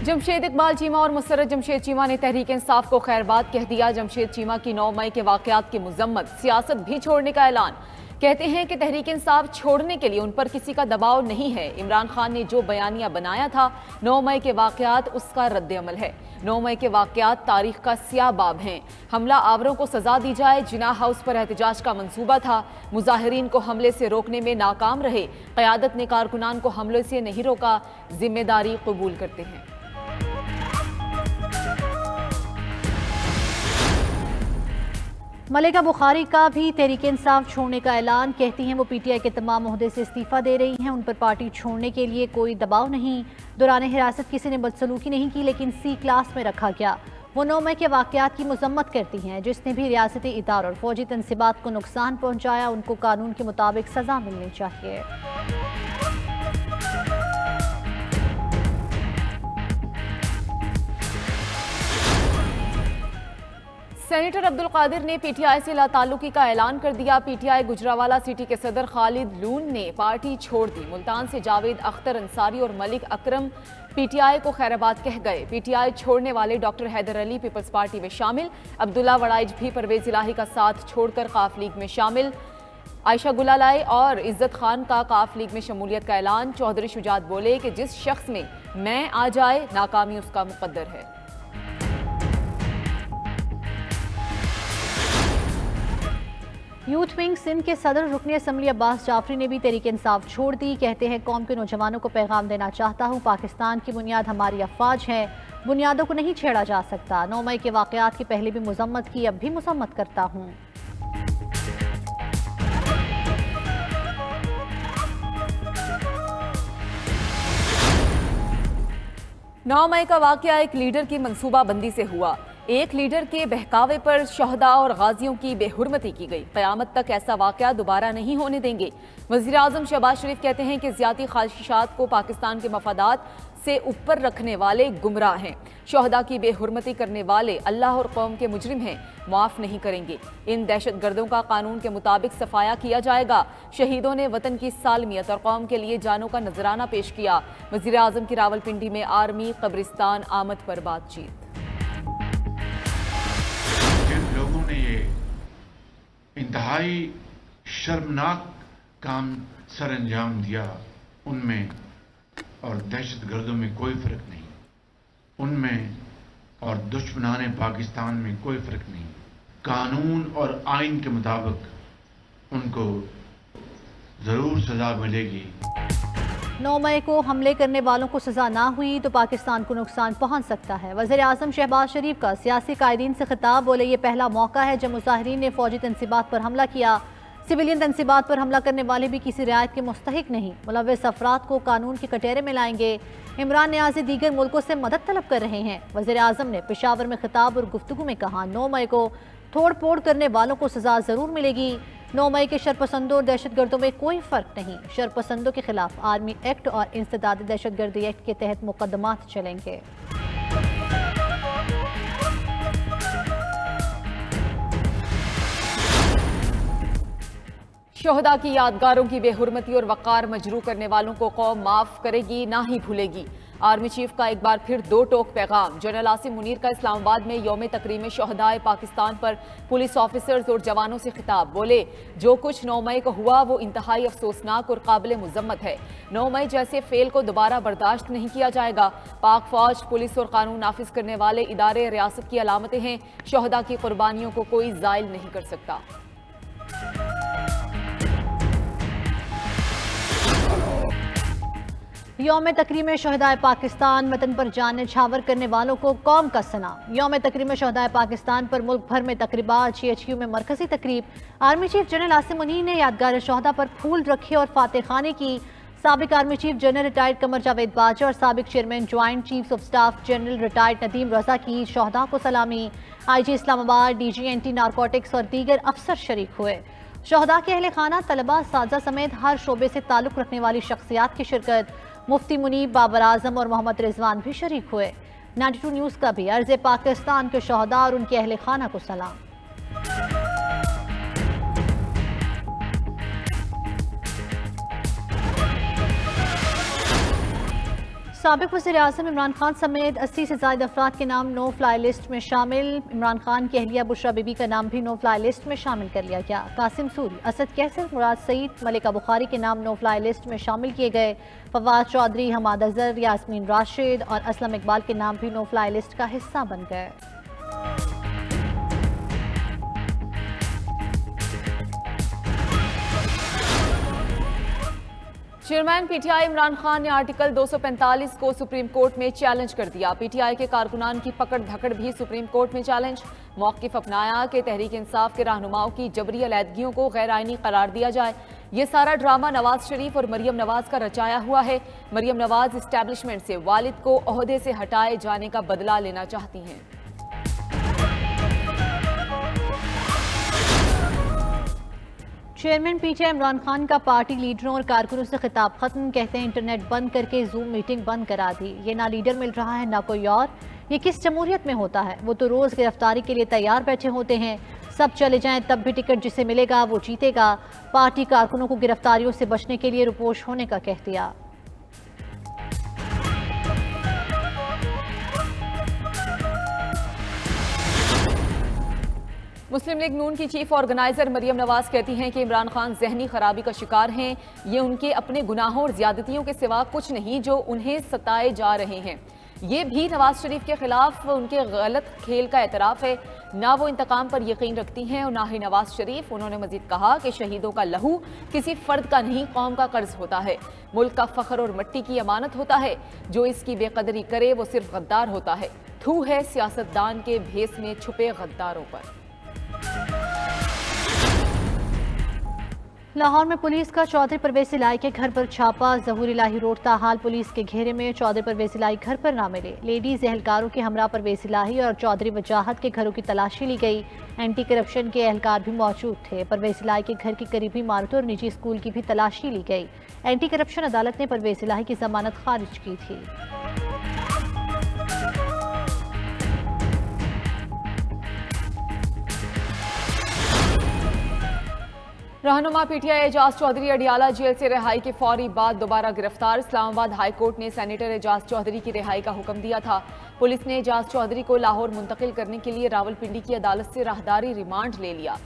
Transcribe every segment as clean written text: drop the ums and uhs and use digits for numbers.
जमशेद इकबाल चीमा और मुसर्रत जमशेद चीमा ने तहरीक इंसाफ को खैरबाद कह दिया। जमशेद चीमा की 9 मई के वाकयात की मुजम्मत, सियासत भी छोड़ने का ऐलान। कहते हैं कि तहरीक इंसाफ छोड़ने के लिए उन पर किसी का दबाव नहीं है। इमरान खान ने जो बयानिया बनाया था 9 मई के वाकयात, उसका रद्द-ए-अमल है। 9 मई के वाकयात तारीख का स्याह बाब हैं। हमला आवरों को सजा दी जाए, जिना हाउस पर एहतजाज का मंसूबा था, मुजाहिरीन को हमले से रोकने में नाकाम रहे। क़यादत ने कारकुनान को हमले से नहीं रोका, जिम्मेदारी कबूल करते हैं। मलिका बुखारी का भी तहरीक इंसाफ छोड़ने का ऐलान। कहती हैं वो पीटीआई के तमाम ओहदे से इस्तीफा दे रही हैं। उन पर पार्टी छोड़ने के लिए कोई दबाव नहीं। दौरान हिरासत किसी ने बदसलूकी नहीं की, लेकिन सी क्लास में रखा गया। वो 9 मई के वाकयात की मजम्मत करती हैं। जिसने भी रियासती इदारों और फौजी तनसीबात को नुकसान पहुँचाया, उनको कानून के मुताबिक सजा मिलनी चाहिए। सेनेटर अब्दुल कादिर ने पीटीआई से लाताल्लुकी का ऐलान कर दिया। पीटीआई गुजरावाला सिटी के सदर खालिद लून ने पार्टी छोड़ दी। मुल्तान से जावेद अख्तर अंसारी और मलिक अकरम पीटीआई को खैराबाद कह गए। पीटीआई छोड़ने वाले doctor Haidar Ali people's party में शामिल। अब्दुल्ला वड़ाइज भी परवेज इलाही का साथ छोड़कर काफ लीग में शामिल। आयशा गुलालाई और इज्जत खान का काफ लीग में शमूलियत का ऐलान। चौधरी शुजात बोले कि जिस शख्स में मैं आ जाए, नाकामी उसका मुकद्दर है। यूथ विंग सिंध के सदर रुकन असम्बली अब्बास जाफरी ने भी तहरीक इंसाफ छोड़ दी। कहते हैं कौम के नौजवानों को पैगाम देना चाहता हूँ, पाकिस्तान की बुनियाद हमारी अफवाज है, बुनियादों को नहीं छेड़ा जा सकता। 9 मई के वाकयात की पहले भी मजम्मत की, अब भी मजम्मत करता हूँ। 9 मई का वाकया एक लीडर की मंसूबाबंदी से हुआ। एक लीडर के बहकावे पर शहदा और गाजियों की बेहुरमती की गई। क़यामत तक ऐसा वाकया दोबारा नहीं होने देंगे। वज़ीर आज़म शहबाज शरीफ कहते हैं कि ज़ियाती ख्वाहिशात को पाकिस्तान के मफादात से ऊपर रखने वाले गुमराह हैं। शहदा की बेहुरमती करने वाले अल्लाह और कौम के मुजरिम हैं, माफ़ नहीं करेंगे। इन दहशत गर्दों का कानून के मुताबिक सफाया किया जाएगा। शहीदों ने वतन की सालमियत और कौम के लिए जानों का नजराना पेश किया। वज़ीर आज़म की रावलपिंडी में आर्मी कब्रिस्तान आमद पर बातचीत। लोगों ने ये इंतहाई शर्मनाक काम सर अंजाम दिया, उनमें और दहशत गर्दों में कोई फर्क नहीं, उनमें और दुश्मनाने पाकिस्तान में कोई फर्क नहीं। कानून और आइन के मुताबिक उनको जरूर सजा मिलेगी। 9 मई को हमले करने वालों को सजा ना हुई तो पाकिस्तान को नुकसान पहुंच सकता है। वज़ीर आज़म शहबाज शरीफ का सियासी कायदीन से खिताब। बोले ये पहला मौका है जब मुजाहिरीन ने फौजी तनसीबात पर हमला किया। सिविलियन तनसीबात पर हमला करने वाले भी किसी रियायत के मुस्तहिक नहीं। मुलव्वस अफराद को कानून के कटहरे में लाएंगे। इमरान न्याज़ी दीगर मुल्कों से मदद तलब कर रहे हैं। वज़ीर आज़म ने पेशावर में खिताब और गुफ्तगू में कहा 9 मई को तोड़ फोड़ करने वालों को सजा जरूर मिलेगी। 9 मई के शरपसंदों और दहशतगर्दों में कोई फर्क नहीं। शरपसंदों के खिलाफ आर्मी एक्ट और इंसदादी दहशतगर्दी एक्ट के तहत मुकदमात चलेंगे। शहदा की यादगारों की बेहुरमती और वक़ार मजरू करने वालों को कौम माफ़ करेगी ना ही भूलेगी। आर्मी चीफ का एक बार फिर 2 टोक पैगाम। जनरल आसिम मुनीर का इस्लामाबाद में यौम तकरीम शहदाए पाकिस्तान पर पुलिस ऑफिसर्स और जवानों से खिताब। बोले जो कुछ 9 मई को हुआ वो इंतहाई अफसोसनाक और काबिल मुजम्मत है। 9 मई जैसे फेल को दोबारा बर्दाश्त नहीं किया जाएगा। पाक फौज, पुलिस और कानून नाफिज करने वाले इदारे रियासत की अलामतें हैं। शहदा की कुर्बानियों को कोई ज़ाइल नहीं कर सकता। यौम तकरीम शहदाए पाकिस्तान, वतन पर जान न्यौछावर करने वालों को कौम का सलाम। यौम तकरीम शहदाए पाकिस्तान पर मुल्क भर में तकरीबात। GHQ में मरकजी तकरीब। Army chief general Asim Munir ने यादगार शहदा पर फूल रखे और फातह खाने की। साबिक army chief general retired Qamar Javed Bajwa और साबिक chairman joint chiefs of staff general retired Nadeem Raza की शहदा को सलामी। IG Islamabad, DG anti narcotics और दीगर अफसर शरीक हुए। शहदा के अहले खाना, तलबा, साजा समेत हर शोबे से ताल्लुक़ रखने वाली शख्सियात की शिरकत। मुफ्ती मुनीब, बाबर आजम और मोहम्मद रिजवान भी शरीक हुए। 92 न्यूज़ का भी अर्ज़ पाकिस्तान के शहदा और उनके अहले खाना को सलाम। साबिक वज़ीर-ए-आज़म इमरान खान समेत 80 से ज़ायद अफराद के नाम नो फ्लाई लिस्ट में शामिल। इमरान खान की अहलिया बुशरा बीबी का नाम भी नो फ्लाई लिस्ट में शामिल कर लिया गया। कासिम सूरी, असद कैसर, मुराद सईद, मलिका बुखारी के नाम नो फ्लाई लिस्ट में शामिल किए गए। फवाद चौधरी, हमाद अजहर, यास्मीन राशिद और असलम इकबाल के नाम भी नो फ्लाई लिस्ट का हिस्सा बन गए। चेयरमैन पीटीआई इमरान खान ने आर्टिकल 245 को सुप्रीम कोर्ट में चैलेंज कर दिया। पीटीआई के कारकुनान की पकड़ धकड़ भी सुप्रीम कोर्ट में चैलेंज। मौक़िफ़ अपनाया कि तहरीक इंसाफ के रहनुमाओं की जबरी अलहदगियों को गैर आइनी करार दिया जाए। ये सारा ड्रामा नवाज शरीफ और मरियम नवाज का रचाया हुआ है। मरियम नवाज इस्टेब्लिशमेंट से वालिद को ओहदे से हटाए जाने का बदला लेना चाहती हैं। चेयरमैन पीटीआई इमरान खान का पार्टी लीडरों और कारकुनों से खिताब खत्म। कहते हैं इंटरनेट बंद करके जूम मीटिंग बंद करा दी। ये ना लीडर मिल रहा है ना कोई और। ये किस जमहूरियत में होता है? वो तो रोज़ गिरफ्तारी के लिए तैयार बैठे होते हैं। सब चले जाएं तब भी टिकट जिसे मिलेगा वो जीतेगा। पार्टी कारकुनों को गिरफ्तारियों से बचने के लिए रुपोश होने का कह दिया। मुस्लिम लीग नून की चीफ ऑर्गेनाइजर मरियम नवाज कहती हैं कि इमरान खान जहनी खराबी का शिकार हैं। ये उनके अपने गुनाहों और ज्यादतियों के सिवा कुछ नहीं जो उन्हें सताए जा रहे हैं। ये भी नवाज शरीफ के खिलाफ उनके गलत खेल का एतराफ़ है। ना वो इंतकाम पर यकीन रखती हैं और ना ही नवाज शरीफ। उन्होंने मजीद कहा कि शहीदों का लहू किसी फर्द का नहीं, कौम का कर्ज होता है। मुल्क का फख्र और मिट्टी की अमानत होता है। जो इसकी बेकदरी करे वो सिर्फ गद्दार होता है। थू है सियासतदान के भेस में छुपे गद्दारों पर। लाहौर में पुलिस का चौधरी परवेज इलाही के घर पर छापा। ज़हूर इलाही रोड ताहाल पुलिस के घेरे में। चौधरी परवेज इलाही घर पर ना मिले। लेडीज एहलकारों के हमरा परवेज इलाही और चौधरी वजाहत के घरों की तलाशी ली गई। एंटी करप्शन के एहलकार भी मौजूद थे। परवेज इलाही के घर की करीबी इमारतों और निजी स्कूल की भी तलाशी ली गई। एंटी करप्शन अदालत ने परवेज इलाही की जमानत खारिज की थी। रहनुमा पीटीआई एजाज चौधरी अडियाला जेल से रिहाई के फौरी बाद दोबारा गिरफ्तार। इस्लामाबाद हाई कोर्ट ने सेनेटर एजाज चौधरी की रिहाई का हुक्म दिया था। पुलिस ने एजाज चौधरी को लाहौर मुंतकिल करने के लिए रावलपिंडी की अदालत से राहदारी रिमांड ले लिया।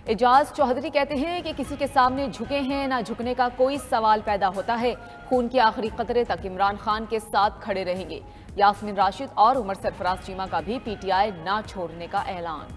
एजाज चौधरी कहते हैं कि किसी के सामने झुके हैं ना झुकने का कोई सवाल पैदा होता है। खून के आखिरी कतरे तक इमरान खान के साथ खड़े रहेंगे। यास्मीन राशिद और उमर सरफराज चीमा का भी पीटीआई ना छोड़ने का ऐलान।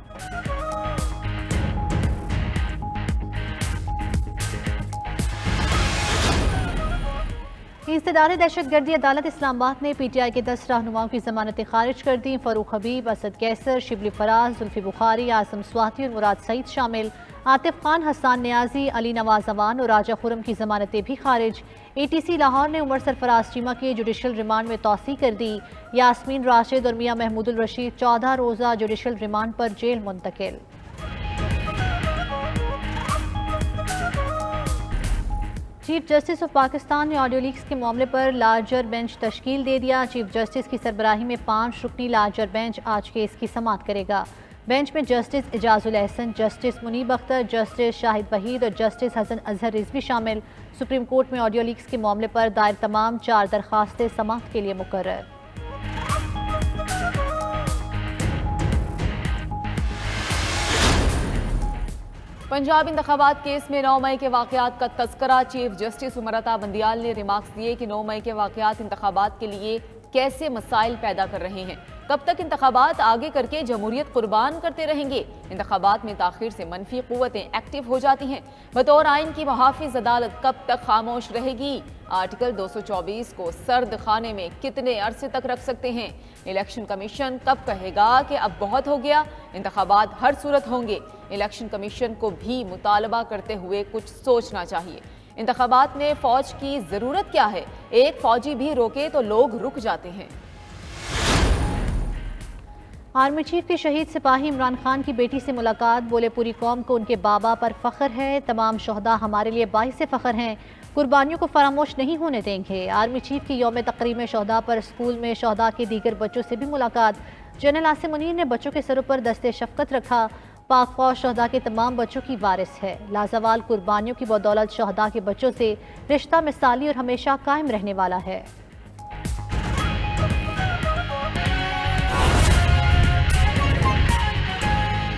इंसदाद दहशतगर्दी अदालत इस्लामाबाद ने पीटीआई के 10 रहनुमाओं की जमानतें खारिज कर दी। फ़रूक हबीब, असद कैसर, शिबली फराज, जुल्फी बुखारी, आजम स्वाति और मुराद सईद शामिल। आतिफ खान, हसन नियाजी, अली नवाज अवान और राजा खुरम की जमानतें भी खारिज। ATC लाहौर ने उमर सरफराज चीमा के जुडिशल रिमांड में तौसी कर दी। यास्मीन राशिद और मियां महमूदुल रशीद 14 रोज़ा जुडिशल रिमांड पर जेल मुंतकिल। चीफ जस्टिस ऑफ पाकिस्तान ने ऑडियो लीक्स के मामले पर लार्जर बेंच तश्कील दे दिया। चीफ जस्टिस की सरबराही में 5 रुकनी लार्जर बेंच आज केस की समाअत करेगा। बेंच में justice Ijazul Ahsan, justice Munib Akhtar, justice Shahid Waheed और जस्टिस हसन अजहर रिजवी शामिल। सुप्रीम कोर्ट में ऑडियो लीक्स के मामले पर दायर तमाम 4 दरखास्तें समाअत के लिए मुकर्रर। पंजाब इंतखाबात केस में 9 मई के वाकयात का तस्करा। चीफ जस्टिस उमर अता बंदियाल ने रिमार्क्स दिए कि 9 मई के वाकयात इंतखाबात के लिए कैसे मसाइल पैदा कर रहे हैं। कब तक इंतखाबात आगे करके जमहूरियत कुर्बान करते रहेंगे? इंतखाबात में ताखीर से मनफी कुव्वतें एक्टिव हो जाती हैं। बतौर आइन की मुहाफिज अदालत कब तक खामोश रहेगी? आर्टिकल 224 को सर्द खाने में कितने अरसे तक रख सकते हैं? इलेक्शन कमीशन कब कहेगा कि अब बहुत हो गया? इंतखाबात हर सूरत होंगे। इलेक्शन कमीशन को भी मुतालबा करते हुए कुछ सोचना चाहिए। इंतखाबात में फौज की जरूरत क्या है? एक फौजी भी रोके तो लोग रुक जाते हैं। आर्मी चीफ के शहीद सिपाही इमरान खान की बेटी से मुलाकात। बोले पूरी कौम को उनके बाबा पर फख्र है। तमाम शहदा हमारे लिए बाइस फख्र हैं। कुर्बानियों को फरामोश नहीं होने देंगे। आर्मी चीफ की यौम तकरीम में शहदा पर स्कूल में शहदा के दीगर बच्चों से भी मुलाकात। जनरल आसिम मुनीर ने बच्चों के सरों पर दस्ते शफकत रखा। पाक फौज शहदा के तमाम बच्चों की वारिस है। लाजवाल कुर्बानियों की बदौलत शहदा के बच्चों से रिश्ता मिसाली और हमेशा कायम रहने वाला है।